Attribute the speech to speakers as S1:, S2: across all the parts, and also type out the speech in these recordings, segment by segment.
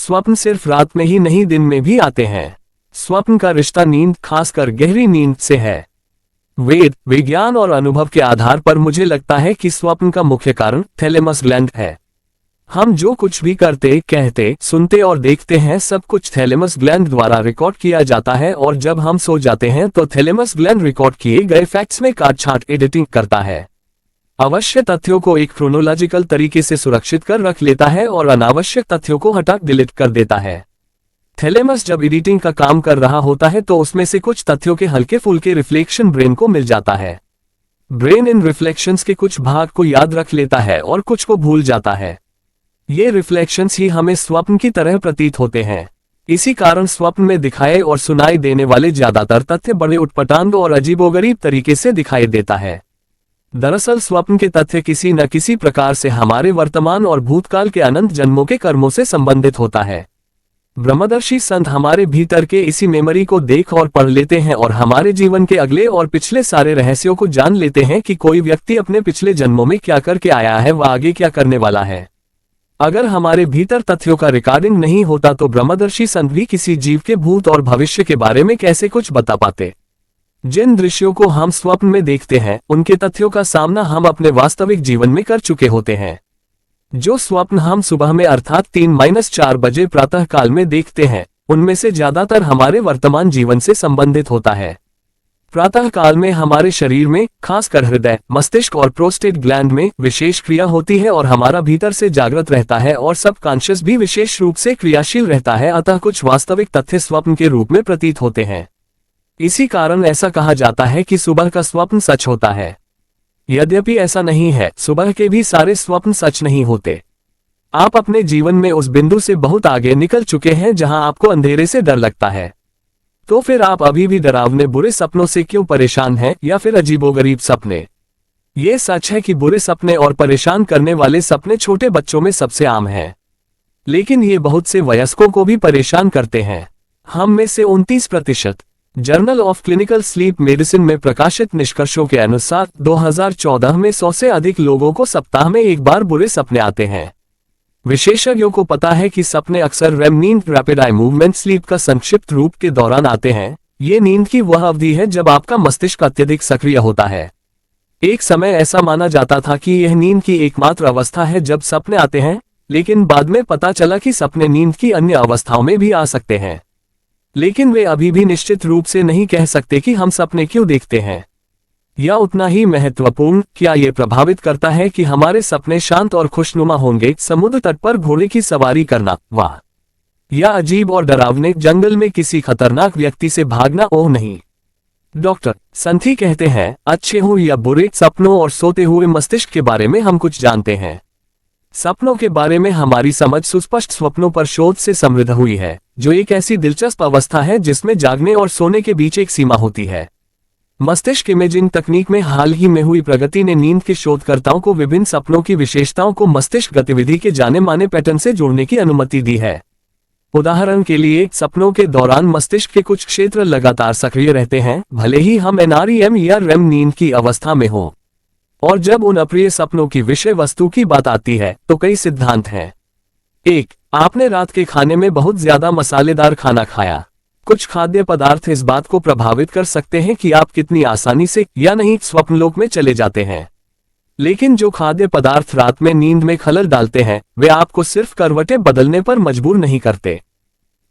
S1: स्वप्न सिर्फ रात में ही नहीं, दिन में भी आते हैं। स्वप्न का रिश्ता नींद, खासकर गहरी नींद से है। वेद, विज्ञान और अनुभव के आधार पर मुझे लगता है कि स्वप्न का मुख्य कारण थैलेमस ग्लैंड है। हम जो कुछ भी करते, कहते, सुनते और देखते हैं, सब कुछ थैलेमस ग्लैंड द्वारा रिकॉर्ड किया जाता है, और जब हम सो जाते हैं तो थैलेमस ग्लैंड रिकॉर्ड किए गए फैक्ट्स में काट छांट एडिटिंग करता है। आवश्यक तथ्यों को एक क्रोनोलॉजिकल तरीके से सुरक्षित कर रख लेता है और अनावश्यक तथ्यों को हटा डिलीट कर देता है। थैलेमस जब एडिटिंग का काम कर रहा होता है तो उसमें से कुछ तथ्यों के हल्के फुल्के रिफ्लेक्शन ब्रेन को मिल जाता है। ब्रेन इन रिफ्लेक्शंस के कुछ भाग को याद रख लेता है और कुछ को भूल जाता है। ये रिफ्लेक्शंस ही हमें स्वप्न की तरह प्रतीत होते हैं। इसी कारण स्वप्न में दिखाए और सुनाई देने वाले ज्यादातर तथ्य बड़े उटपटांग और अजीबोगरीब तरीके से दिखाई देता है। दरअसल स्वप्न के तथ्य किसी न किसी प्रकार से हमारे वर्तमान और भूतकाल के अनंत जन्मों के कर्मों से संबंधित होता है। ब्रह्मदर्शी संत हमारे भीतर के इसी मेमोरी को देख और पढ़ लेते हैं और हमारे जीवन के अगले और पिछले सारे रहस्यों को जान लेते हैं कि कोई व्यक्ति अपने पिछले जन्मों में क्या करके आया है, वह आगे क्या करने वाला है। अगर हमारे भीतर तथ्यों का रिकॉर्डिंग नहीं होता तो ब्रह्मदर्शी संत भी किसी जीव के भूत और भविष्य के बारे में कैसे कुछ बता पाते। जिन दृश्यों को हम स्वप्न में देखते हैं, उनके तथ्यों का सामना हम अपने वास्तविक जीवन में कर चुके होते हैं। जो स्वप्न हम सुबह में अर्थात 3-4 बजे प्रातः काल में देखते हैं, उनमें से ज्यादातर हमारे वर्तमान जीवन से संबंधित होता है। प्रातः काल में हमारे शरीर में, खासकर हृदय, मस्तिष्क और प्रोस्टेट ग्लैंड में विशेष क्रिया होती है और हमारा भीतर से जागृत रहता है और सबकॉन्शियस भी विशेष रूप से क्रियाशील रहता है। अतः कुछ वास्तविक तथ्य स्वप्न के रूप में प्रतीत होते हैं। इसी कारण ऐसा कहा जाता है कि सुबह का स्वप्न सच होता है। यद्यपि ऐसा नहीं है, सुबह के भी सारे स्वप्न सच नहीं होते। आप अपने जीवन में उस बिंदु से बहुत आगे निकल चुके हैं जहां आपको अंधेरे से डर लगता है। तो फिर आप अभी भी डरावने बुरे सपनों से क्यों परेशान हैं, या फिर अजीबोगरीब सपने? ये सच है कि बुरे सपने और परेशान करने वाले सपने छोटे बच्चों में सबसे आम हैं, लेकिन ये बहुत से वयस्कों को भी परेशान करते हैं। हम में से 29% journal of clinical sleep medicine में प्रकाशित निष्कर्षों के अनुसार 2014 में 100 से अधिक लोगों को सप्ताह में एक बार बुरे सपने आते हैं। विशेषज्ञों को पता है कि सपने अक्सर रेम नींद, रैपिड आई मूवमेंट स्लीप का संक्षिप्त रूप के दौरान आते हैं। ये नींद की वह अवधि है जब आपका मस्तिष्क अत्यधिक सक्रिय होता है। एक समय ऐसा माना जाता था कि यह नींद की एकमात्र अवस्था है जब सपने आते हैं, लेकिन बाद में पता चला कि सपने नींद की अन्य अवस्थाओं में भी आ सकते हैं। लेकिन वे अभी भी निश्चित रूप से नहीं कह सकते कि हम सपने क्यों देखते हैं। या उतना ही महत्वपूर्ण, क्या ये प्रभावित करता है कि हमारे सपने शांत और खुशनुमा होंगे? समुद्र तट पर घोड़े की सवारी करना, वाह! या अजीब और डरावने, जंगल में किसी खतरनाक व्यक्ति से भागना, ओह नहीं। डॉक्टर संथी कहते हैं, अच्छे हो या बुरे, सपनों और सोते हुए मस्तिष्क के बारे में हम कुछ जानते हैं। सपनों के बारे में हमारी समझ सुस्पष्ट स्वप्नों पर शोध से समृद्ध हुई है, जो एक ऐसी दिलचस्प अवस्था है जिसमें जागने और सोने के बीच एक सीमा होती है। मस्तिष्क इमेजिंग तकनीक में हाल ही में हुई प्रगति ने नींद के शोधकर्ताओं को विभिन्न सपनों की विशेषताओं को मस्तिष्क गतिविधि के जाने माने पैटर्न से जोड़ने की अनुमति दी है। उदाहरण के लिए, सपनों के दौरान मस्तिष्क के कुछ क्षेत्र लगातार सक्रिय रहते हैं, भले ही हम एनआरईएम या रेम नींद की अवस्था में हो। और जब उन अप्रिय सपनों की विषय वस्तु की बात आती है तो कई सिद्धांत हैं। 1. आपने रात के खाने में बहुत ज्यादा मसालेदार खाना खाया। कुछ खाद्य पदार्थ इस बात को प्रभावित कर सकते हैं कि आप कितनी आसानी से या नहीं स्वप्नलोक में चले जाते हैं। लेकिन जो खाद्य पदार्थ रात में नींद में खलल डालते हैं, वे आपको सिर्फ करवटें बदलने पर मजबूर नहीं करते।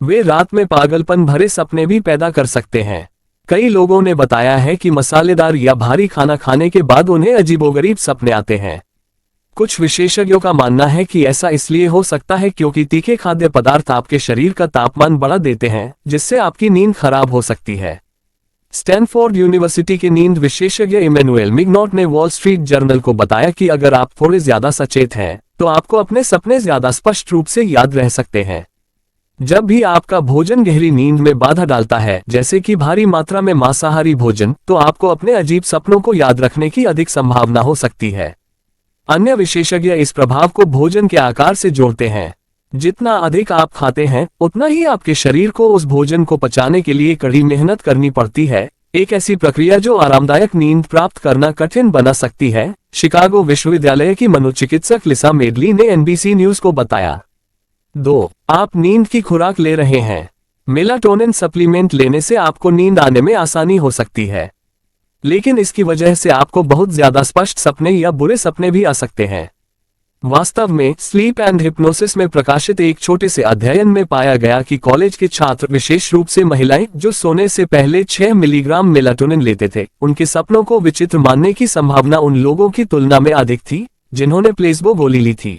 S1: वे रात में पागलपन भरे सपने भी पैदा कर सकते हैं। कई लोगों ने बताया है कि मसालेदार या भारी खाना खाने के बाद उन्हें अजीबोगरीब सपने आते हैं। कुछ विशेषज्ञों का मानना है कि ऐसा इसलिए हो सकता है क्योंकि तीखे खाद्य पदार्थ आपके शरीर का तापमान बढ़ा देते हैं, जिससे आपकी नींद खराब हो सकती है। स्टैनफोर्ड यूनिवर्सिटी के नींद विशेषज्ञ इमैनुएल मिग्नॉट ने वॉल स्ट्रीट जर्नल को बताया कि अगर आप थोड़े ज्यादा सचेत हैं, तो आपको अपने सपने ज्यादा स्पष्ट रूप से याद रह सकते हैं। जब भी आपका भोजन गहरी नींद में बाधा डालता है, जैसे कि भारी मात्रा में मांसाहारी भोजन, तो आपको अपने अजीब सपनों को याद रखने की अधिक संभावना हो सकती है। अन्य विशेषज्ञ इस प्रभाव को भोजन के आकार से जोड़ते हैं। जितना अधिक आप खाते हैं, उतना ही आपके शरीर को उस भोजन को पचाने के लिए कड़ी मेहनत करनी पड़ती है, एक ऐसी प्रक्रिया जो आरामदायक नींद प्राप्त करना कठिन बना सकती है, शिकागो विश्वविद्यालय की मनोचिकित्सक लिसा मेडली ने एनबीसी न्यूज को बताया। 2. आप नींद की खुराक ले रहे हैं। मेलाटोनिन सप्लीमेंट लेने से आपको नींद आने में आसानी हो सकती है, लेकिन इसकी वजह से आपको बहुत ज्यादा स्पष्ट सपने या बुरे सपने भी आ सकते हैं। वास्तव में स्लीप एंड हिप्नोसिस में प्रकाशित एक छोटे से अध्ययन में पाया गया कि कॉलेज के छात्र, विशेष रूप से महिलाएं जो सोने से पहले 6 मिलीग्राम मेलाटोनिन लेते थे, उनके सपनों को विचित्र मानने की संभावना उन लोगों की तुलना में अधिक थी जिन्होंने प्लेसबो गोली ली थी।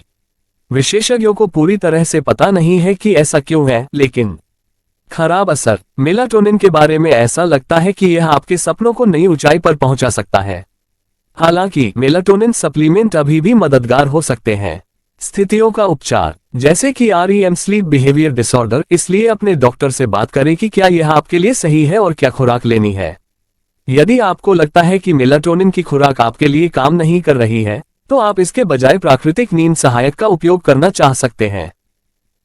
S1: विशेषज्ञों को पूरी तरह से पता नहीं है कि ऐसा क्यों है, लेकिन खराब असर मेलाटोनिन के बारे में ऐसा लगता है कि यह आपके सपनों को नई ऊंचाई पर पहुंचा सकता है। हालांकि मेलाटोनिन सप्लीमेंट अभी भी मददगार हो सकते हैं। स्थितियों का उपचार, जैसे कि REM स्लीप बिहेवियर डिसऑर्डर, इसलिए अपने डॉक्टर से बात करें कि क्या यह आपके लिए सही है और क्या खुराक लेनी है। यदि आपको लगता है कि मेलाटोनिन की खुराक आपके लिए काम नहीं कर रही है, तो आप इसके बजाय प्राकृतिक नींद सहायक का उपयोग करना चाह सकते हैं।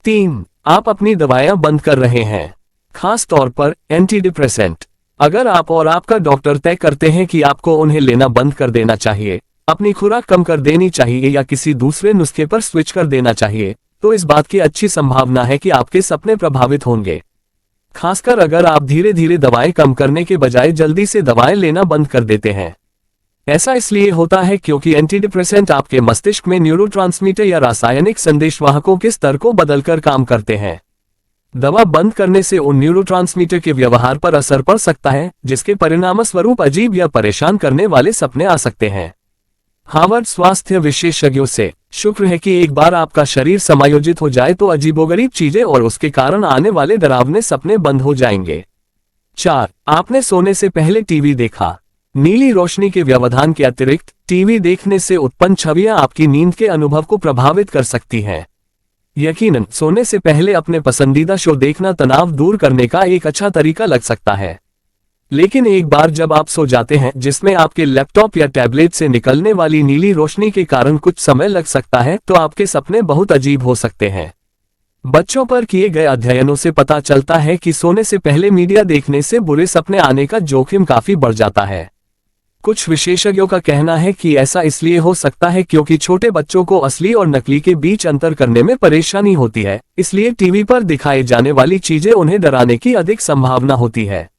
S1: 3. आप अपनी दवाएं बंद कर रहे हैं, खास तौर पर एंटीडिप्रेसेंट। अगर आप और आपका डॉक्टर तय करते हैं कि आपको उन्हें लेना बंद कर देना चाहिए, अपनी खुराक कम कर देनी चाहिए या किसी दूसरे नुस्खे पर स्विच कर देना चाहिए, तो इस बात की अच्छी संभावना है कि आपके सपने प्रभावित होंगे। खासकर अगर आप धीरे धीरे दवाएं कम करने के बजाय जल्दी से दवाएं लेना बंद कर देते हैं। ऐसा इसलिए होता है क्योंकि एंटीडिप्रेसेंट आपके मस्तिष्क में न्यूरोट्रांसमीटर या रासायनिक संदेशवाहकों के स्तर को बदलकर काम करते हैं। दवा बंद करने से उन न्यूरोट्रांसमीटर के व्यवहार पर असर पड़ सकता है, जिसके परिणामस्वरूप अजीब या परेशान करने वाले सपने आ सकते हैं। हार्वर्ड स्वास्थ्य विशेषज्ञों से शुक्र है कि एक बार आपका शरीर समायोजित हो जाए तो अजीबोगरीब चीजें और उसके कारण आने वाले डरावने सपने बंद हो जाएंगे। 4. आपने सोने से पहले टीवी देखा। नीली रोशनी के व्यवधान के अतिरिक्त टीवी देखने से उत्पन्न छवियां आपकी नींद के अनुभव को प्रभावित कर सकती हैं। यकीनन सोने से पहले अपने पसंदीदा शो देखना तनाव दूर करने का एक अच्छा तरीका लग सकता है, लेकिन एक बार जब आप सो जाते हैं, जिसमें आपके लैपटॉप या टैबलेट से निकलने वाली नीली रोशनी के कारण कुछ समय लग सकता है, तो आपके सपने बहुत अजीब हो सकते हैं। बच्चों पर किए गए अध्ययनों से पता चलता है कि सोने से पहले मीडिया देखने से बुरे सपने आने का जोखिम काफी बढ़ जाता है। कुछ विशेषज्ञों का कहना है कि ऐसा इसलिए हो सकता है क्योंकि छोटे बच्चों को असली और नकली के बीच अंतर करने में परेशानी होती है, इसलिए टीवी पर दिखाई जाने वाली चीजें उन्हें डराने की अधिक संभावना होती है।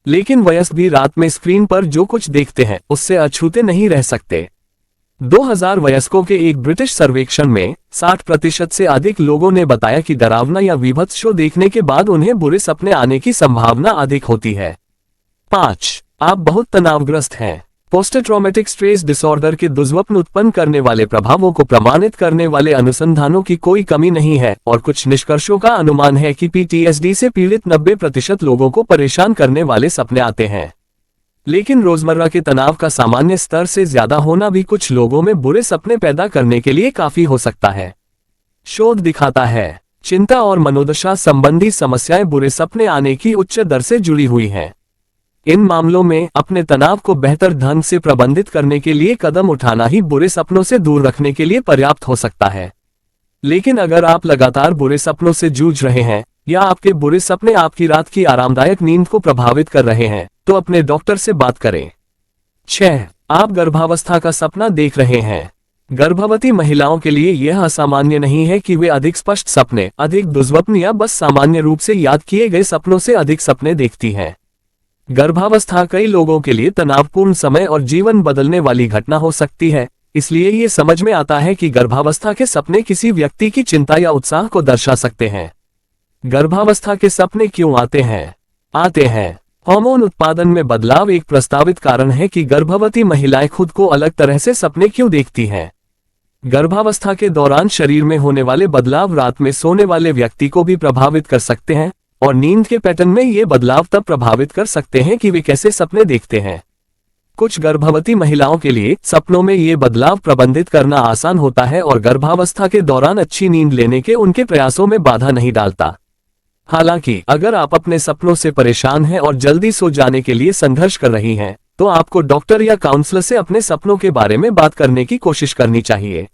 S1: लेकिन वयस्क भी रात में स्क्रीन पर जो कुछ देखते हैं उससे अछूते नहीं रह सकते। 2000 वयस्कों के एक ब्रिटिश सर्वेक्षण में 60% से अधिक लोगों ने बताया कि डरावना या विभत्स शो देखने के बाद उन्हें बुरे सपने आने की संभावना अधिक होती है। 5. आप बहुत तनावग्रस्त हैं। पोस्ट ट्रॉमेटिक स्ट्रेस डिसऑर्डर के दुर्स्वप्न उत्पन्न करने वाले प्रभावों को प्रमाणित करने वाले अनुसंधानों की कोई कमी नहीं है, और कुछ निष्कर्षों का अनुमान है कि PTSD से पीड़ित 90% लोगों को परेशान करने वाले सपने आते हैं। लेकिन रोजमर्रा के तनाव का सामान्य स्तर से ज्यादा होना भी कुछ लोगों में बुरे सपने पैदा करने के लिए काफी हो सकता है। शोध दिखाता है चिंता और मनोदशा संबंधी समस्याएं बुरे सपने आने की उच्च दर से जुड़ी हुई हैं। इन मामलों में अपने तनाव को बेहतर ढंग से प्रबंधित करने के लिए कदम उठाना ही बुरे सपनों से दूर रखने के लिए पर्याप्त हो सकता है। लेकिन अगर आप लगातार बुरे सपनों से जूझ रहे हैं या आपके बुरे सपने आपकी रात की आरामदायक नींद को प्रभावित कर रहे हैं, तो अपने डॉक्टर से बात करें। 6. आप गर्भावस्था का सपना देख रहे हैं। गर्भवती महिलाओं के लिए यह असामान्य नहीं है कि वे अधिक स्पष्ट सपने, अधिक दुर्स्वप्न या बस सामान्य रूप से याद किए गए सपनों से अधिक सपने देखती हैं। गर्भावस्था कई लोगों के लिए तनावपूर्ण समय और जीवन बदलने वाली घटना हो सकती है, इसलिए ये समझ में आता है कि गर्भावस्था के सपने किसी व्यक्ति की चिंता या उत्साह को दर्शा सकते हैं। गर्भावस्था के सपने क्यों आते हैं? हार्मोन उत्पादन में बदलाव एक प्रस्तावित कारण है कि गर्भवती महिलाएं खुद को अलग तरह से सपने क्यों देखती हैं। गर्भावस्था के दौरान शरीर में होने वाले बदलाव रात में सोने वाले व्यक्ति को भी प्रभावित कर सकते हैं, और नींद के पैटर्न में ये बदलाव तब प्रभावित कर सकते हैं कि वे कैसे सपने देखते हैं। कुछ गर्भवती महिलाओं के लिए सपनों में ये बदलाव प्रबंधित करना आसान होता है और गर्भावस्था के दौरान अच्छी नींद लेने के उनके प्रयासों में बाधा नहीं डालता। हालांकि अगर आप अपने सपनों से परेशान हैं और जल्दी सो जाने के लिए संघर्ष कर रही हैं, तो आपको डॉक्टर या काउंसलर से अपने सपनों के बारे में बात करने की कोशिश करनी चाहिए।